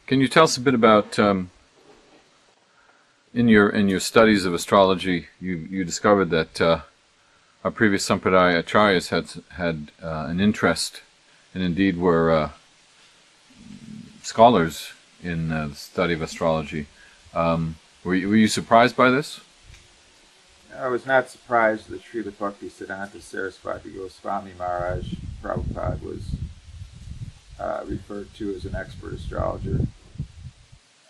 Can you tell us a bit about in your studies of astrology, you discovered that our previous Sampradaya acharyas had an interest, and indeed were scholars in the study of astrology. Were you surprised by this? I was not surprised that Srila Bhaktisiddhanta Saraswati Goswami Maharaj Prabhupada was referred to as an expert astrologer.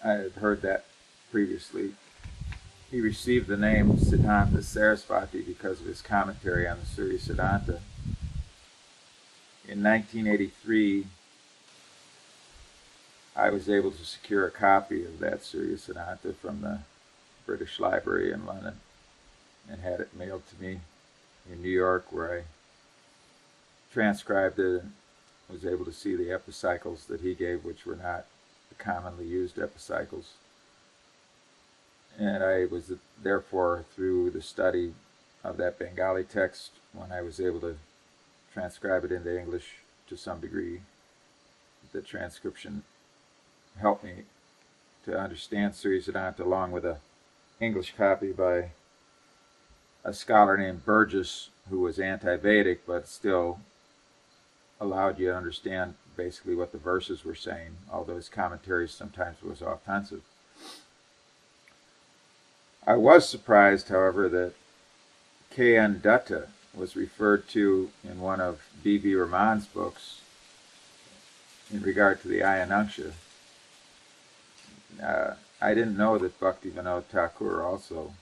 I had heard that previously. He received the name Siddhanta Saraswati because of his commentary on the Surya Siddhanta. In 1983, I was able to secure a copy of that Surya Siddhanta from the British Library in London and had it mailed to me in New York, where I transcribed it and was able to see the epicycles that he gave, which were not the commonly used epicycles. And I was therefore, through the study of that Bengali text, when I was able to transcribe it into English to some degree, the transcription helped me to understand Surya Siddhanta, along with an English copy by a scholar named Burgess, who was anti-Vedic, but still allowed you to understand basically what the verses were saying, although his commentaries sometimes was offensive. I was surprised, however, that K.N. Dutta was referred to in one of B.V. Raman's books in regard to the Ayanamsha. I didn't know that Bhaktivinoda Thakur also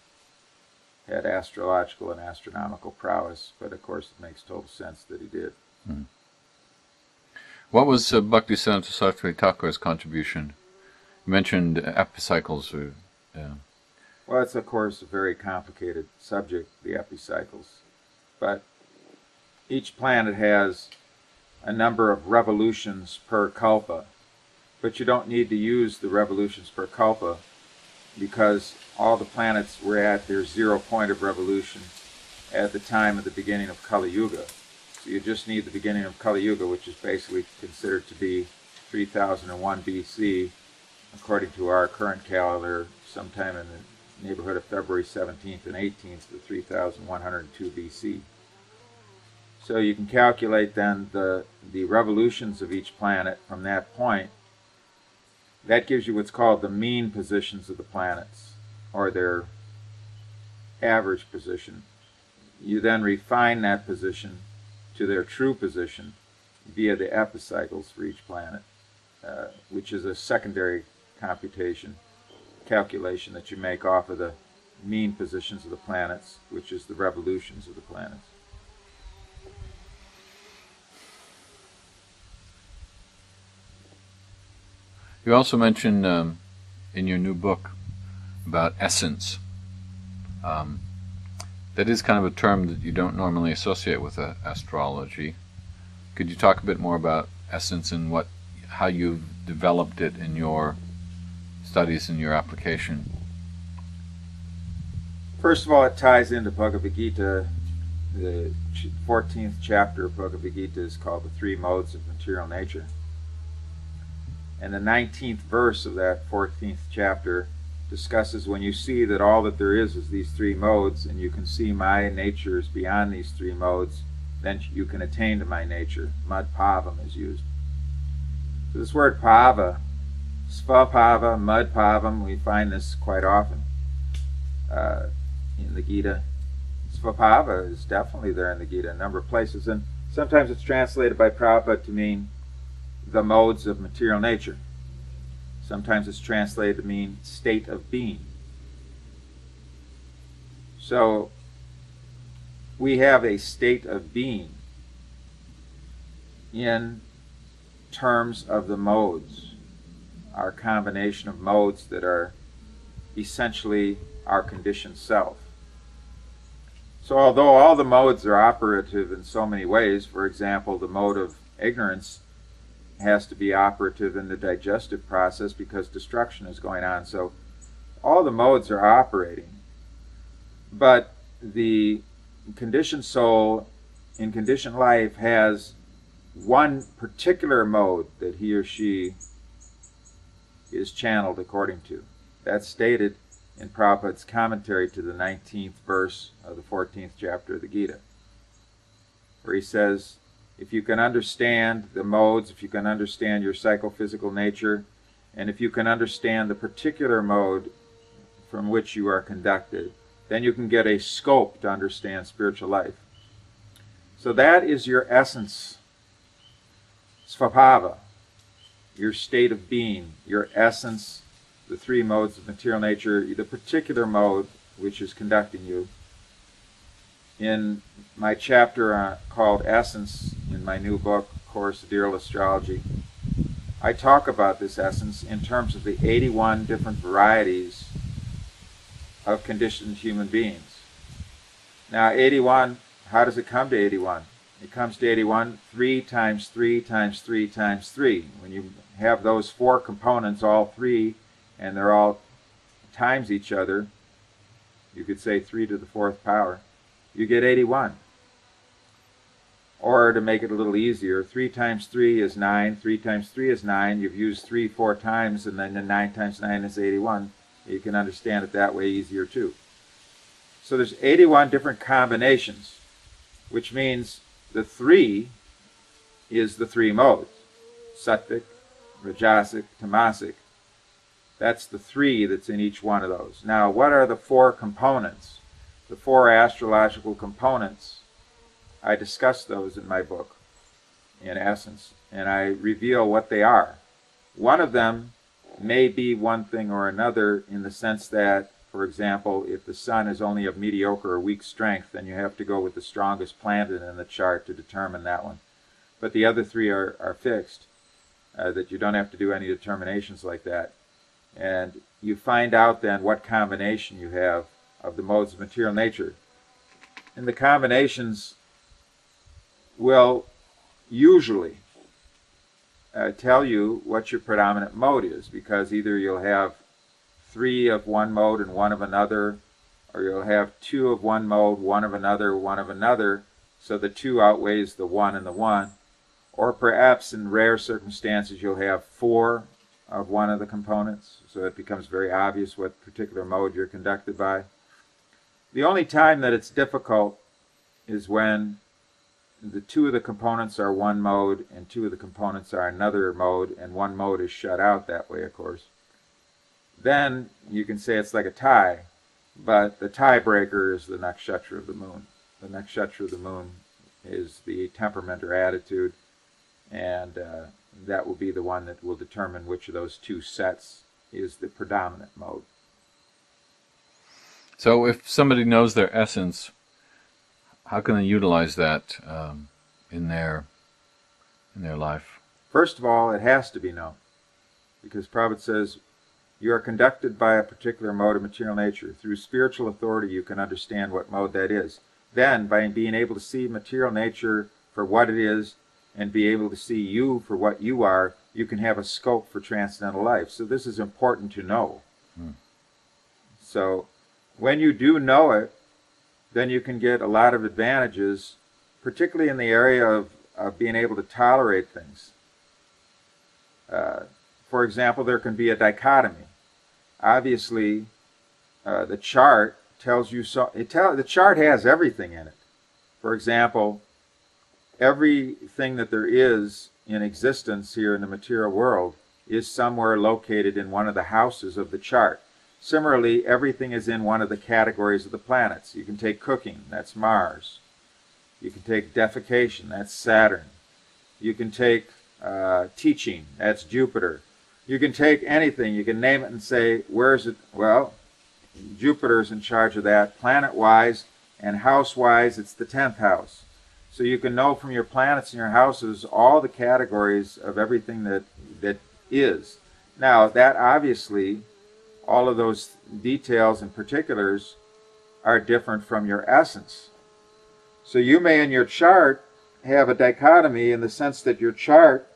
had astrological and astronomical prowess, but of course it makes total sense that he did. Hmm. What was Bhaktisiddhanta Saraswati Thakur's contribution? You mentioned epicycles. Well, it's of course a very complicated subject, the epicycles, but each planet has a number of revolutions per kalpa, but you don't need to use the revolutions per kalpa because all the planets were at their 0 point of revolution at the time of the beginning of Kali Yuga. So you just need the beginning of Kali Yuga, which is basically considered to be 3001 BC, according to our current calendar, sometime in the neighborhood of February 17th and 18th to 3102 BC. So you can calculate then the revolutions of each planet from that point. That gives you what's called the mean positions of the planets, or their average position. You then refine that position to their true position via the epicycles for each planet, which is a secondary calculation that you make off of the mean positions of the planets, which is the revolutions of the planets. You also mentioned in your new book about essence. That is kind of a term that you don't normally associate with astrology. Could you talk a bit more about essence and how you've developed it in your studies and your application? First of all, it ties into Bhagavad Gita. The 14th chapter of Bhagavad Gita is called the Three Modes of Material Nature. And the 19th verse of that 14th chapter discusses when you see that all that there is these three modes, and you can see my nature is beyond these three modes, then you can attain to my nature. Mad pavam is used. So this word pava, svapava, mud pavam, we find this quite often in the Gita. Svapava is definitely there in the Gita, a number of places, and sometimes it's translated by Prabhupada to mean the modes of material nature. Sometimes it's translated to mean state of being. So we have a state of being in terms of the modes, our combination of modes that are essentially our conditioned self. So although all the modes are operative in so many ways, for example, the mode of ignorance has to be operative in the digestive process because destruction is going on. So all the modes are operating. But the conditioned soul in conditioned life has one particular mode that he or she is channeled according to. That's stated in Prabhupada's commentary to the 19th verse of the 14th chapter of the Gita, where he says, if you can understand the modes, if you can understand your psychophysical nature, and if you can understand the particular mode from which you are conducted, then you can get a scope to understand spiritual life. So that is your essence, svabhava, your state of being, your essence, the three modes of material nature, the particular mode which is conducting you. In my chapter called Essence, in my new book, Course of Dear Astrology, I talk about this essence in terms of the 81 different varieties of conditioned human beings. Now, 81, how does it come to 81? It comes to 81 3 times 3 times 3 times 3. When you have those four components, all three, and they're all times each other, you could say 3 to the 4th power, you get 81. Or to make it a little easier, 3 times 3 is 9, 3 times 3 is 9, you've used 3 4 times, and then the 9 times 9 is 81. You can understand it that way easier too. So there's 81 different combinations, which means the 3 is the 3 modes, sattvic, rajasic, tamasic. That's the 3 that's in each one of those. Now, what are the 4 components? The 4 astrological components, I discuss those in my book, in essence, and I reveal what they are. One of them may be one thing or another in the sense that, for example, if the sun is only of mediocre or weak strength, then you have to go with the strongest planet in the chart to determine that one. But the other 3 are fixed, that you don't have to do any determinations like that. And you find out then what combination you have of the modes of material nature. And the combinations will usually tell you what your predominant mode is, because either you'll have 3 of one mode and 1 of another, or you'll have 2 of one mode, 1 of another, 1 of another, so the 2 outweighs the 1 and the 1. Or perhaps in rare circumstances you'll have 4 of one of the components, so it becomes very obvious what particular mode you're conducted by. The only time that it's difficult is when the 2 of the components are one mode and 2 of the components are another mode, and one mode is shut out that way, of course. Then you can say it's like a tie, but the tiebreaker is the nakshatra of the moon. The nakshatra of the moon is the temperament or attitude, and that will be the one that will determine which of those 2 sets is the predominant mode. So if somebody knows their essence, how can they utilize that in their life? First of all, it has to be known, because Prabhupada says, you are conducted by a particular mode of material nature. Through spiritual authority, you can understand what mode that is. Then, by being able to see material nature for what it is, and be able to see you for what you are, you can have a scope for transcendental life. So this is important to know. So when you do know it, then you can get a lot of advantages, particularly in the area of being able to tolerate things. For example, there can be a dichotomy. Obviously, the chart tells you so. The chart has everything in it. For example, everything that there is in existence here in the material world is somewhere located in one of the houses of the chart. Similarly, everything is in one of the categories of the planets. You can take cooking, that's Mars. You can take defecation, that's Saturn. You can take teaching, that's Jupiter. You can take anything, you can name it and say, where is it? Well, Jupiter's in charge of that. Planet-wise and house-wise, it's the 10th house. So you can know from your planets and your houses all the categories of everything that is. Now, that obviously, all of those details and particulars are different from your essence. So you may in your chart have a dichotomy in the sense that your chart